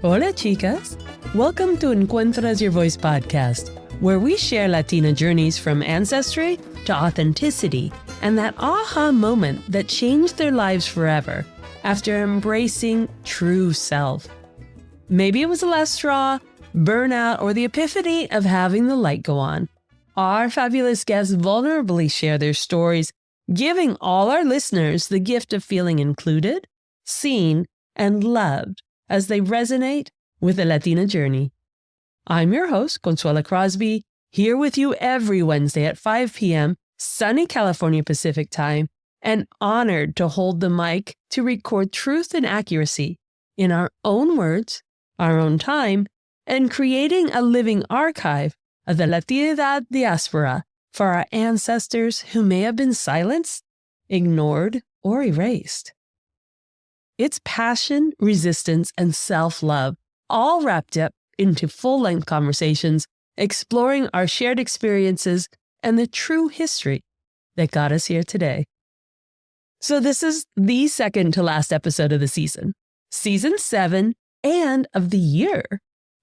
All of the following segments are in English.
Hola, chicas. Welcome to Encuentras Your Voice podcast, where we share Latina journeys from ancestry to authenticity and that aha moment that changed their lives forever after embracing true self. Maybe it was the last straw, burnout, or the epiphany of having the light go on. Our fabulous guests vulnerably share their stories, giving all our listeners the gift of feeling included, seen, and loved as they resonate with the Latina journey. I'm your host, Consuela Crosby, here with you every Wednesday at 5 p.m. sunny California Pacific time, and honored to hold the mic to record truth and accuracy in our own words, our own time, and creating a living archive of the Latinidad diaspora for our ancestors who may have been silenced, ignored, or erased. It's passion, resistance, and self-love, all wrapped up into full-length conversations exploring our shared experiences and the true history that got us here today. So this is the second to last episode of the season 7, and of the year.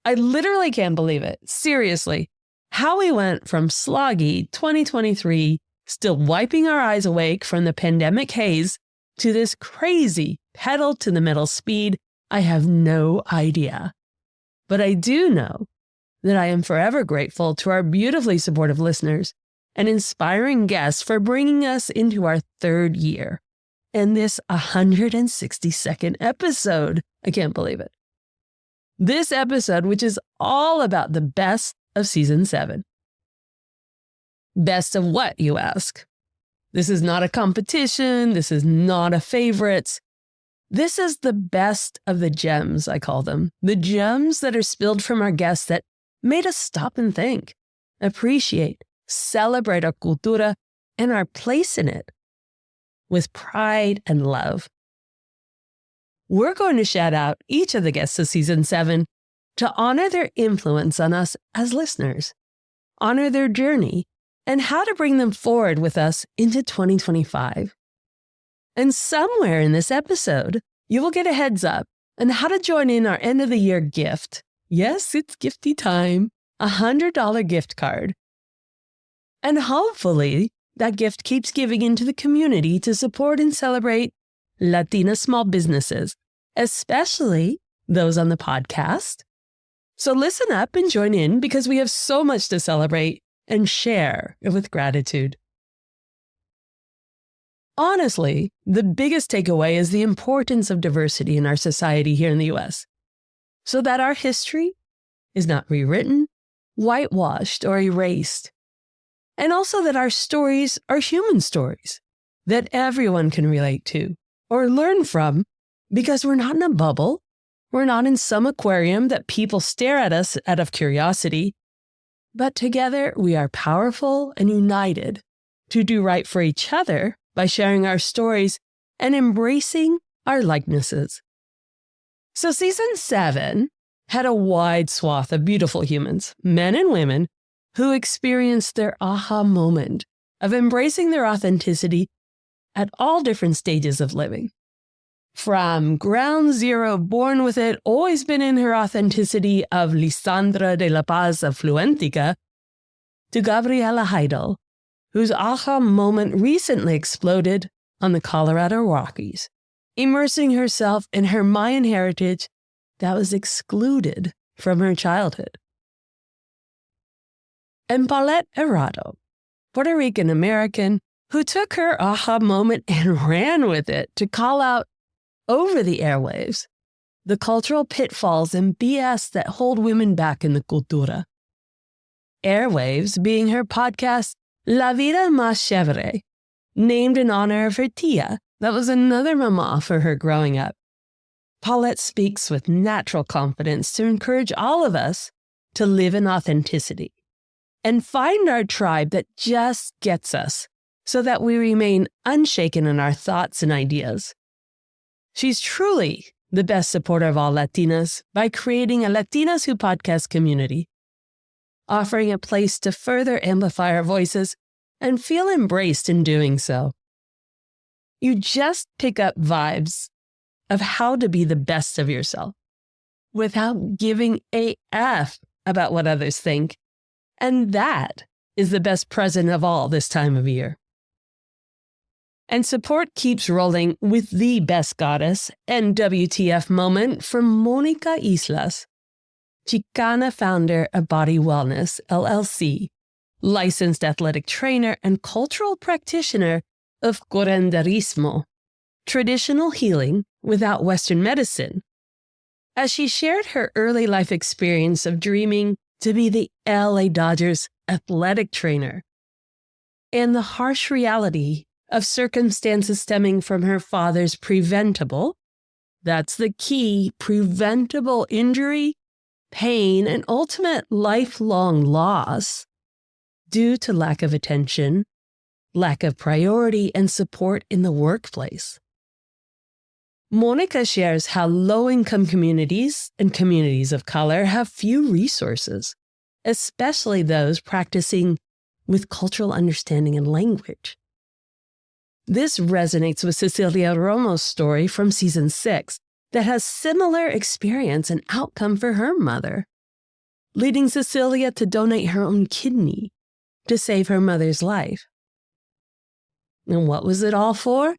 I literally can't believe it. Seriously, how we went from sloggy 2023, still wiping our eyes awake from the pandemic haze, to this crazy pedal to the metal speed, I have no idea. But I do know that I am forever grateful to our beautifully supportive listeners and inspiring guests for bringing us into our third year and this 162nd episode. I can't believe it. This episode, which is all about the best of season 7. Best of what, you ask? This is not a competition. This is not a favorites. This is the best of the gems, I call them. The gems that are spilled from our guests that made us stop and think, appreciate, celebrate our cultura and our place in it with pride and love. We're going to shout out each of the guests of season 7 to honor their influence on us as listeners, honor their journey, and how to bring them forward with us into 2025. And somewhere in this episode, you will get a heads up on how to join in our end of the year gift. Yes, it's gifty time, a $100 gift card. And hopefully that gift keeps giving into the community to support and celebrate Latina small businesses, especially those on the podcast. So listen up and join in because we have so much to celebrate and share with gratitude. Honestly, the biggest takeaway is the importance of diversity in our society here in the U.S., so that our history is not rewritten, whitewashed, or erased. And also that our stories are human stories that everyone can relate to or learn from, because we're not in a bubble, we're not in some aquarium that people stare at us out of curiosity, but together we are powerful and united to do right for each other by sharing our stories and embracing our likenesses. So season 7 had a wide swath of beautiful humans, men and women, who experienced their aha moment of embracing their authenticity at all different stages of living. From ground zero, born with it, always been in her authenticity of Lisandra de la Paz of Fluentica, to Gabriela Heidel, whose aha moment recently exploded on the Colorado Rockies, immersing herself in her Mayan heritage that was excluded from her childhood. And Paulette Errado, Puerto Rican American, who took her aha moment and ran with it to call out over the airwaves the cultural pitfalls and BS that hold women back in the cultura. Airwaves being her podcast, La Vida Más Chévere, named in honor of her tia, that was another mama for her growing up. Paulette speaks with natural confidence to encourage all of us to live in authenticity and find our tribe that just gets us so that we remain unshaken in our thoughts and ideas. She's truly the best supporter of all Latinas by creating a Latinas Who podcast community, offering a place to further amplify our voices and feel embraced in doing so. You just pick up vibes of how to be the best of yourself. without giving a F about what others think. And that is the best present of all this time of year. And support keeps rolling with the best goddess and WTF moment from Mónica Islas, Chicana founder of Body Wellness, LLC, licensed athletic trainer and cultural practitioner of curanderismo, traditional healing without Western medicine, as she shared her early life experience of dreaming to be the LA Dodgers athletic trainer and the harsh reality of circumstances stemming from her father's preventable, that's the key, preventable injury, pain, and ultimate lifelong loss due to lack of attention, lack of priority, and support in the workplace. Mónica shares how low-income communities and communities of color have few resources, especially those practicing with cultural understanding and language. This resonates with Cecilia Romo's story from season 6 that has similar experience and outcome for her mother, leading Cecilia to donate her own kidney to save her mother's life. And what was it all for?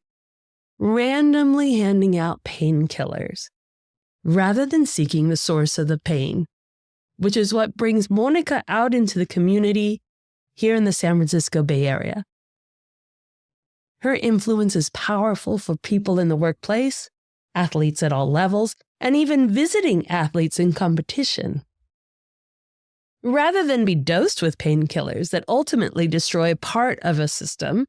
Randomly handing out painkillers, rather than seeking the source of the pain, which is what brings Mónica out into the community here in the San Francisco Bay Area. Her influence is powerful for people in the workplace, athletes at all levels, and even visiting athletes in competition. Rather than be dosed with painkillers that ultimately destroy part of a system,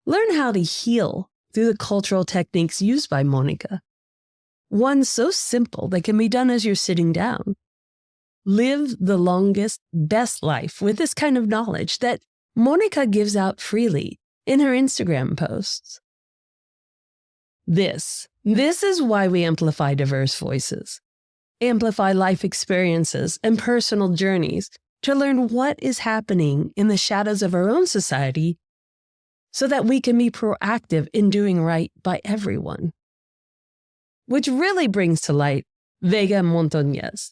learn how to heal through the cultural techniques used by Mónica. One so simple that can be done as you're sitting down. Live the longest, best life with this kind of knowledge that Mónica gives out freely in her Instagram posts. This is why we amplify diverse voices, amplify life experiences and personal journeys to learn what is happening in the shadows of our own society so that we can be proactive in doing right by everyone. Which really brings to light Vega Montañez,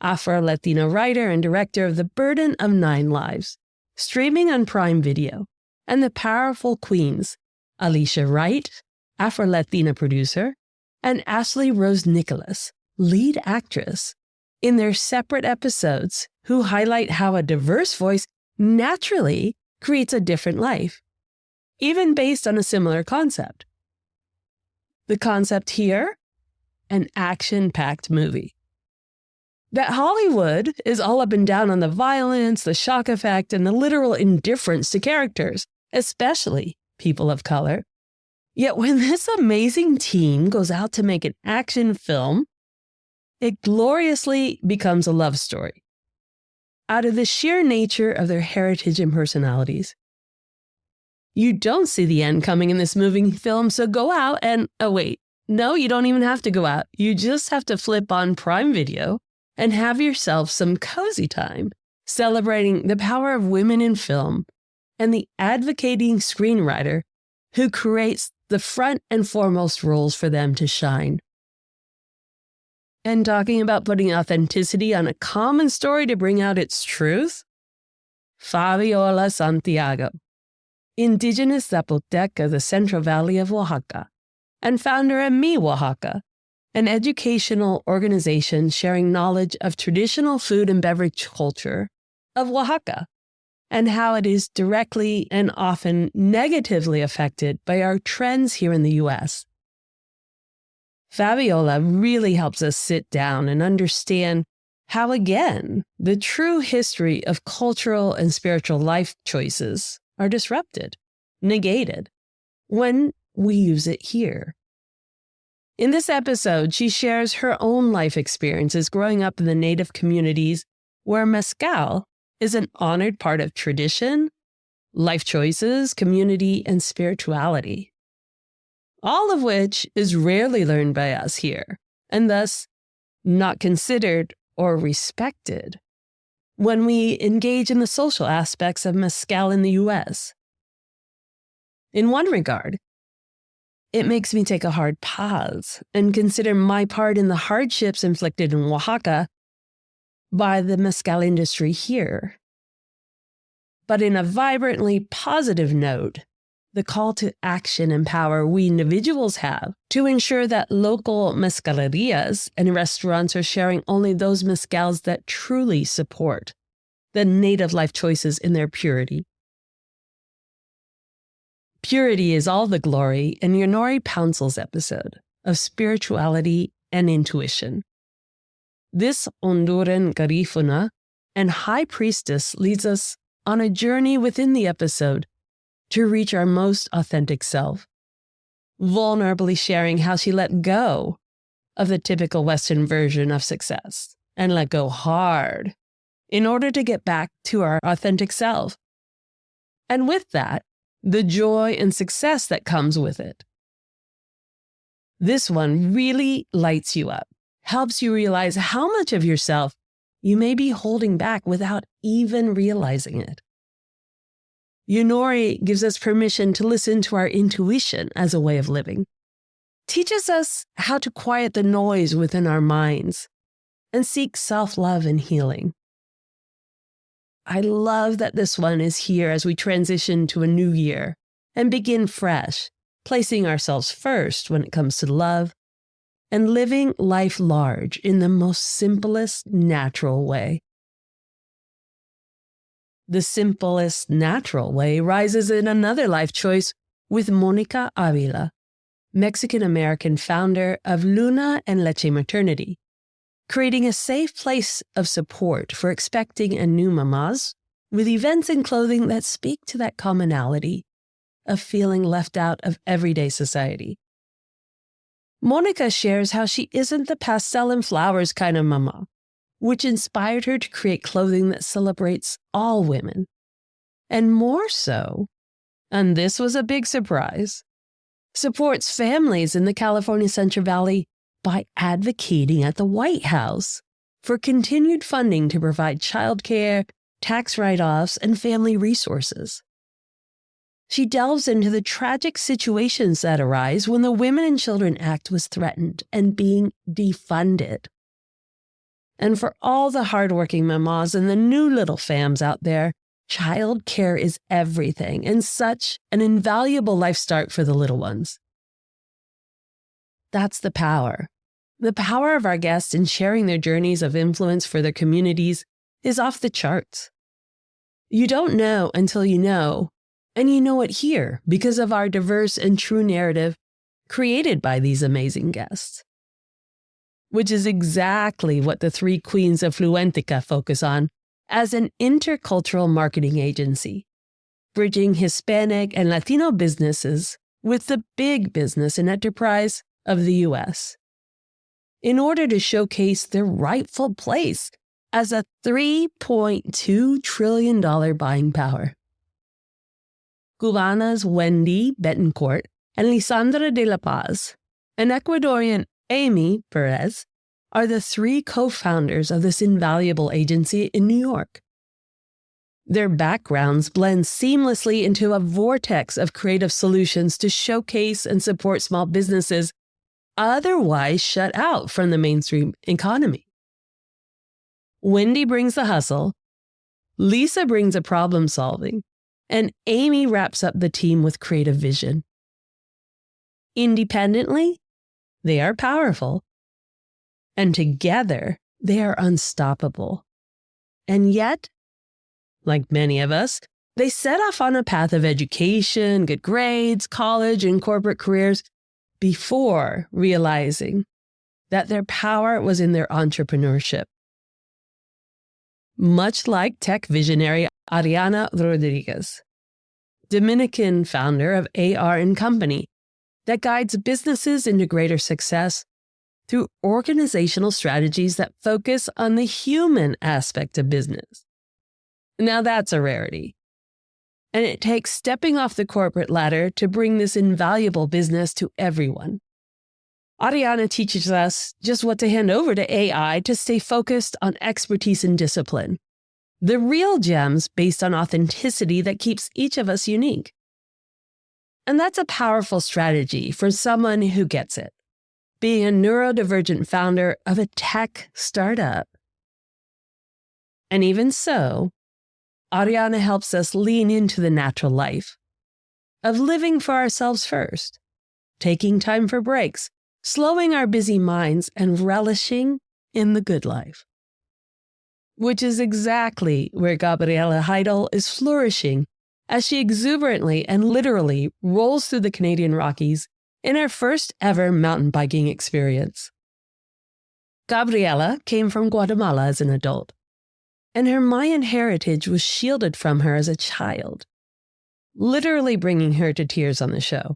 Afro-Latina writer and director of The Burden of 9 Lives, streaming on Prime Video, and the powerful queens, Alicia Wright, Afro-Latina producer, and Ashley Rose Nicholas, lead actress, in their separate episodes who highlight how a diverse voice naturally creates a different life, even based on a similar concept. The concept here? An action-packed movie. That Hollywood is all up and down on the violence, the shock effect, and the literal indifference to characters, especially people of color. Yet when this amazing team goes out to make an action film, it gloriously becomes a love story out of the sheer nature of their heritage and personalities. You don't see the end coming in this moving film, so go out and, no, you don't even have to go out. You just have to flip on Prime Video and have yourself some cozy time celebrating the power of women in film and the advocating screenwriter who creates the front and foremost roles for them to shine. And talking about putting authenticity on a common story to bring out its truth, Fabiola Santiago, indigenous Zapotec of the Central Valley of Oaxaca, and founder of Mi Oaxaca, an educational organization sharing knowledge of traditional food and beverage culture of Oaxaca, and how it is directly and often negatively affected by our trends here in the U.S. Fabiola really helps us sit down and understand how, again, the true history of cultural and spiritual life choices are disrupted, negated, when we use it here. In this episode, she shares her own life experiences growing up in the Native communities where mezcal is an honored part of tradition, life choices, community, and spirituality. All of which is rarely learned by us here, and thus not considered or respected when we engage in the social aspects of mezcal in the U.S. In one regard, it makes me take a hard pause and consider my part in the hardships inflicted in Oaxaca by the mezcal industry here. But in a vibrantly positive note, the call to action and power we individuals have to ensure that local mezcalerias and restaurants are sharing only those mezcals that truly support the native life choices in their purity. Purity is all the glory in Yonori Pouncel's episode of spirituality and intuition. This Honduran Garifuna and high priestess leads us on a journey within the episode to reach our most authentic self, vulnerably sharing how she let go of the typical Western version of success and let go hard in order to get back to our authentic self. And with that, the joy and success that comes with it. This one really lights you up, helps you realize how much of yourself you may be holding back without even realizing it. Yonori gives us permission to listen to our intuition as a way of living, teaches us how to quiet the noise within our minds, and seek self-love and healing. I love that this one is here as we transition to a new year and begin fresh, placing ourselves first when it comes to love and living life large in the most simplest, natural way. The simplest, natural way rises in another life choice with Mónica Avila, Mexican-American founder of Luna and Leche Maternity, creating a safe place of support for expecting and new mamas with events and clothing that speak to that commonality of feeling left out of everyday society. Mónica shares how she isn't the pastel and flowers kind of mama, which inspired her to create clothing that celebrates all women. And more so, and this was a big surprise, supports families in the California Central Valley by advocating at the White House for continued funding to provide childcare, tax write-offs, and family resources. She delves into the tragic situations that arise when the Women and Children Act was threatened and being defunded. And for all the hardworking mamas and the new little fams out there, child care is everything and such an invaluable life start for the little ones. That's the power. The power of our guests in sharing their journeys of influence for their communities is off the charts. You don't know until you know, and you know it here because of our diverse and true narrative created by these amazing guests. Which is exactly what the three queens of Fluentica focus on as an intercultural marketing agency, bridging Hispanic and Latino businesses with the big business and enterprise of the U.S. in order to showcase their rightful place as a $3.2 trillion buying power. Cubanas Wendy Bettancourt and Lisandra de La Paz, and Ecuadorian Amy Perez, are the three co-founders of this invaluable agency in New York. Their backgrounds blend seamlessly into a vortex of creative solutions to showcase and support small businesses otherwise shut out from the mainstream economy. Wendy brings the hustle, Lisa brings a problem solving, and Amy wraps up the team with creative vision. Independently, they are powerful, and together they are unstoppable. And yet, like many of us, they set off on a path of education, good grades, college, and corporate careers before realizing that their power was in their entrepreneurship. Much like tech visionary Ariana Rodriguez, Dominican founder of AR & Company, that guides businesses into greater success through organizational strategies that focus on the human aspect of business. Now that's a rarity. And it takes stepping off the corporate ladder to bring this invaluable business to everyone. Ariana teaches us just what to hand over to AI to stay focused on expertise and discipline. The real gems based on authenticity that keeps each of us unique. And that's a powerful strategy for someone who gets it. Being a neurodivergent founder of a tech startup. And even so, Ariana helps us lean into the natural life of living for ourselves first, taking time for breaks, slowing our busy minds, and relishing in the good life. Which is exactly where Gabriela Heidel is flourishing as she exuberantly and literally rolls through the Canadian Rockies in her first ever mountain biking experience. Gabriela came from Guatemala as an adult, and her Mayan heritage was shielded from her as a child, literally bringing her to tears on the show.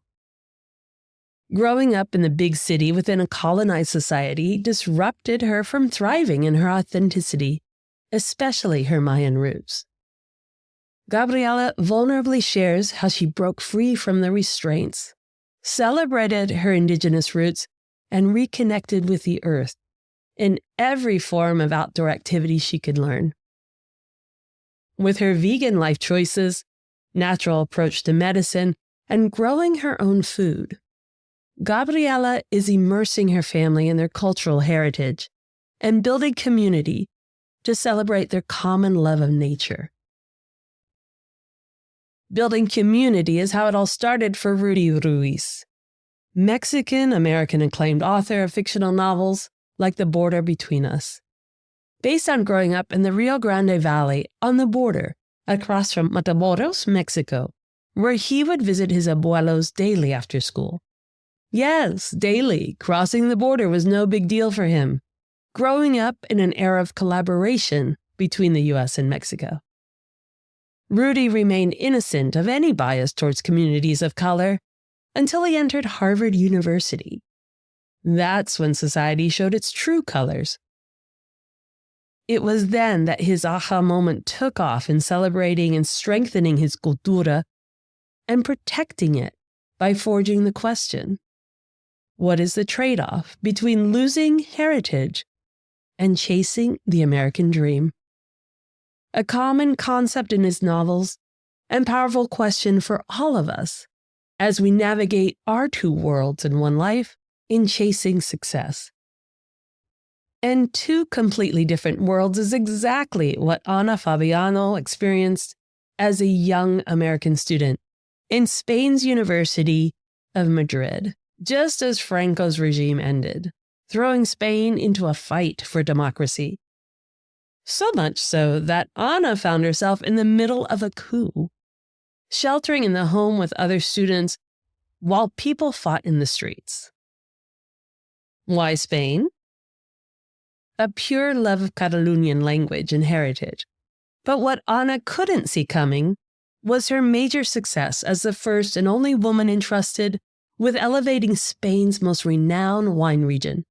Growing up in the big city within a colonized society disrupted her from thriving in her authenticity, especially her Mayan roots. Gabriela vulnerably shares how she broke free from the restraints, celebrated her indigenous roots, and reconnected with the earth in every form of outdoor activity she could learn. With her vegan life choices, natural approach to medicine, and growing her own food, Gabriela is immersing her family in their cultural heritage and building community to celebrate their common love of nature. Building community is how it all started for Rudy Ruiz, Mexican-American acclaimed author of fictional novels like The Border Between Us, based on growing up in the Rio Grande Valley on the border across from Matamoros, Mexico, where he would visit his abuelos daily after school. Yes, daily. Crossing the border was no big deal for him, growing up in an era of collaboration between the U.S. and Mexico. Rudy remained innocent of any bias towards communities of color until he entered Harvard University. That's when society showed its true colors. It was then that his aha moment took off in celebrating and strengthening his cultura and protecting it by forging the question, what is the trade-off between losing heritage and chasing the American dream? A common concept in his novels and powerful question for all of us as we navigate our two worlds in one life in chasing success. And two completely different worlds is exactly what Ana Fabiano experienced as a young American student in Spain's University of Madrid, just as Franco's regime ended, throwing Spain into a fight for democracy. So much so that Ana found herself in the middle of a coup, sheltering in the home with other students while people fought in the streets. Why Spain? A pure love of Catalonian language and heritage. But what Ana couldn't see coming was her major success as the first and only woman entrusted with elevating Spain's most renowned wine region,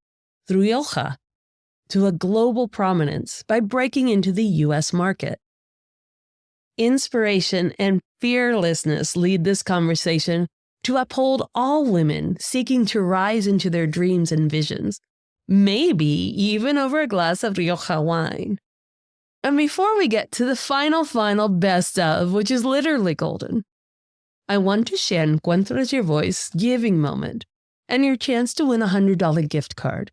Rioja, to a global prominence by breaking into the U.S. market. Inspiration and fearlessness lead this conversation to uphold all women seeking to rise into their dreams and visions, maybe even over a glass of Rioja wine. And before we get to the final best of, which is literally golden, I want to share Encuentras Your Voice giving moment and your chance to win a $100 gift card.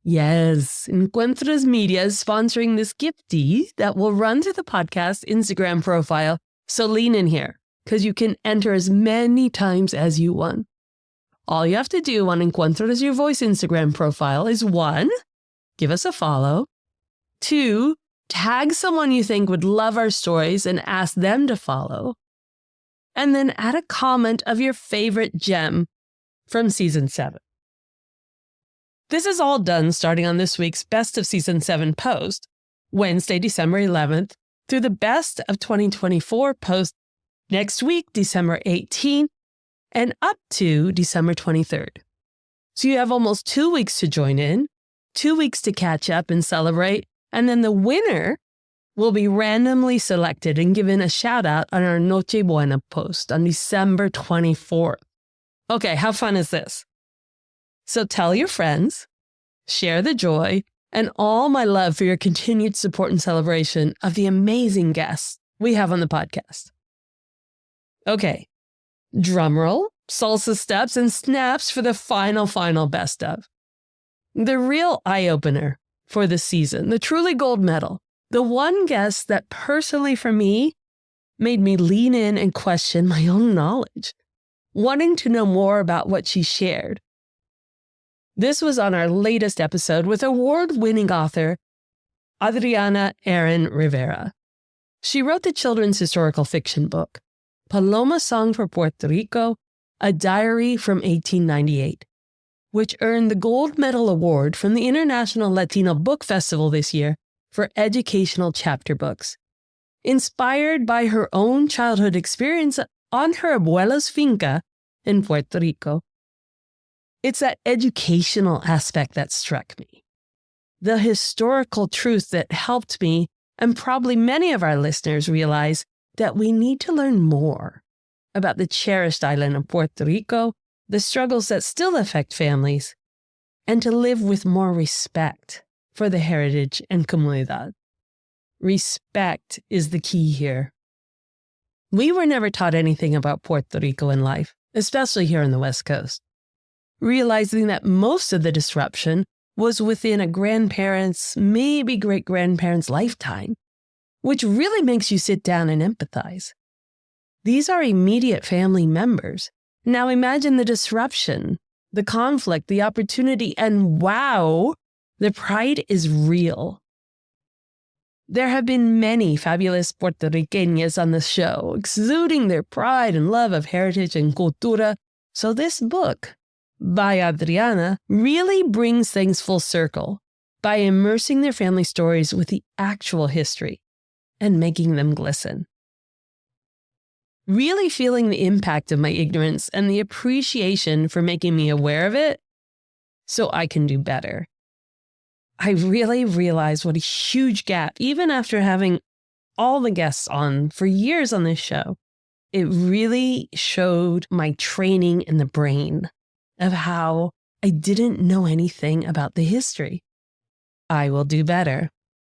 Yes, Encuentras Media is sponsoring this giftie that will run through the podcast Instagram profile, so lean in here, because you can enter as many times as you want. All you have to do on Encuentras Your Voice Instagram profile is 1, give us a follow, 2, tag someone you think would love our stories and ask them to follow, and then add a comment of your favorite gem from Season 7. This is all done starting on this week's Best of Season 7 post, Wednesday, December 11th, through the Best of 2024 post next week, December 18th, and up to December 23rd. So you have almost 2 weeks to join in, 2 weeks to catch up and celebrate, and then the winner will be randomly selected and given a shout out on our Noche Buena post on December 24th. Okay, how fun is this? So tell your friends, share the joy, and all my love for your continued support and celebration of the amazing guests we have on the podcast. Okay, drum roll, salsa steps, and snaps for the final best of. The real eye-opener for the season, the truly gold medal, the one guest that personally for me made me lean in and question my own knowledge, wanting to know more about what she shared. This was on our latest episode with award-winning author Adriana Rivera. She wrote the children's historical fiction book, Paloma Song for Puerto Rico, a diary from 1898, which earned the Gold Medal Award from the International Latino Book Festival this year for educational chapter books. Inspired by her own childhood experience on her abuela's finca in Puerto Rico. It's that educational aspect that struck me. The historical truth that helped me, and probably many of our listeners, realize that we need to learn more about the cherished island of Puerto Rico, the struggles that still affect families, and to live with more respect for the heritage and comunidad. Respect is the key here. We were never taught anything about Puerto Rico in life, especially here on the West Coast. Realizing that most of the disruption was within a grandparent's, maybe great-grandparent's lifetime, which really makes you sit down and empathize. These are immediate family members. Now imagine the disruption, the conflict, the opportunity, and wow, the pride is real. There have been many fabulous Puerto Riqueñas on the show, exuding their pride and love of heritage and cultura, so this book, by Adriana, really brings things full circle by immersing their family stories with the actual history and making them glisten. Really feeling the impact of my ignorance and the appreciation for making me aware of it so I can do better. I really realized what a huge gap, even after having all the guests on for years on this show, it really showed my training in the brain of how I didn't know anything about the history. I will do better.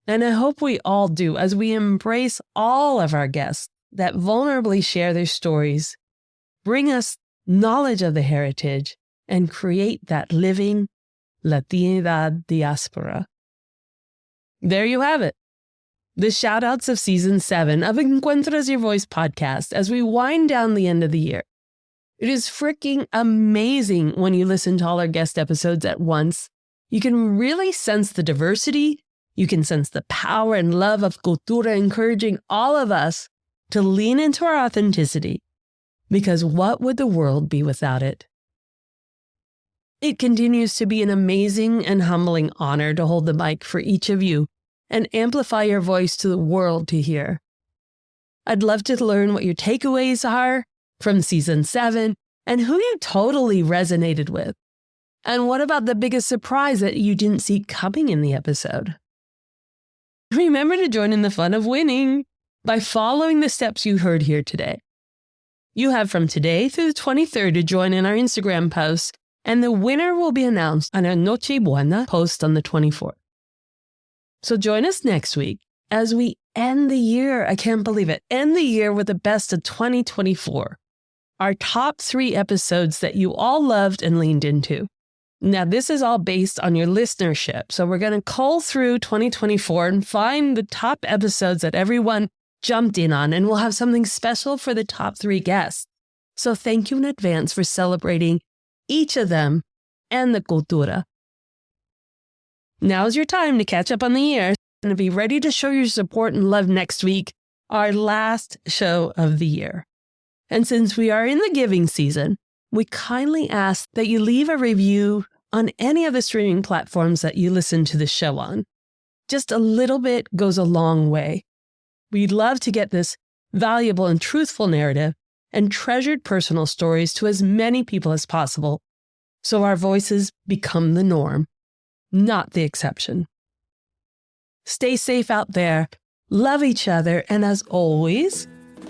And I hope we all do as we embrace all of our guests that vulnerably share their stories, bring us knowledge of the heritage, and create that living Latinidad diaspora. There you have it. The shout-outs of Season 7 of Encuentras Your Voice podcast as we wind down the end of the year. It is freaking amazing when you listen to all our guest episodes at once. You can really sense the diversity. You can sense the power and love of cultura encouraging all of us to lean into our authenticity, because what would the world be without it? It continues to be an amazing and humbling honor to hold the mic for each of you and amplify your voice to the world to hear. I'd love to learn what your takeaways are from Season 7 and who you totally resonated with. And what about the biggest surprise that you didn't see coming in the episode? Remember to join in the fun of winning by following the steps you heard here today. You have from today through the 23rd to join in our Instagram post, and the winner will be announced on our Noche Buena post on the 24th. So join us next week as we end the year. I can't believe it. End the year with the best of 2024. Our top 3 episodes that you all loved and leaned into. Now, this is all based on your listenership. So we're going to cull through 2024 and find the top episodes that everyone jumped in on, and we'll have something special for the top 3 guests. So thank you in advance for celebrating each of them and the cultura. Now's your time to catch up on the year and to be ready to show your support and love next week, our last show of the year. And since we are in the giving season, we kindly ask that you leave a review on any of the streaming platforms that you listen to the show on. Just a little bit goes a long way. We'd love to get this valuable and truthful narrative and treasured personal stories to as many people as possible, so our voices become the norm, not the exception. Stay safe out there, love each other, and as always,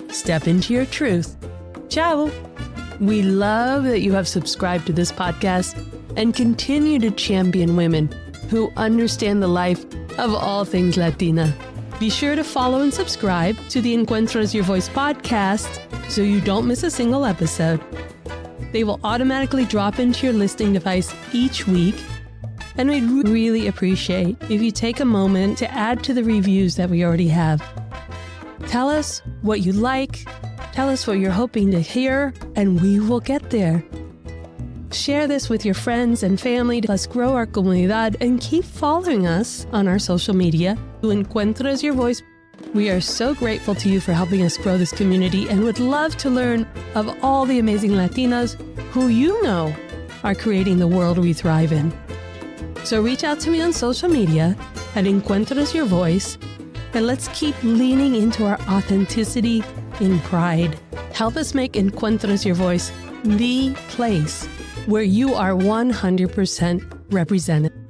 step into your truth. Ciao! We love that you have subscribed to this podcast and continue to champion women who understand the life of all things Latina. Be sure to follow and subscribe to the Encuentras Your Voice podcast so you don't miss a single episode. They will automatically drop into your listening device each week. And we'd really appreciate if you take a moment to add to the reviews that we already have. Tell us what you like, tell us what you're hoping to hear, and we will get there. Share this with your friends and family. Let's grow our comunidad and keep following us on our social media. Tu encuentras your voice. We are so grateful to you for helping us grow this community and would love to learn of all the amazing Latinas who you know are creating the world we thrive in. So reach out to me on social media at Encuentras Your Voice, and let's keep leaning into our authenticity in pride. Help us make Encuentras Your Voice the place where you are 100% represented.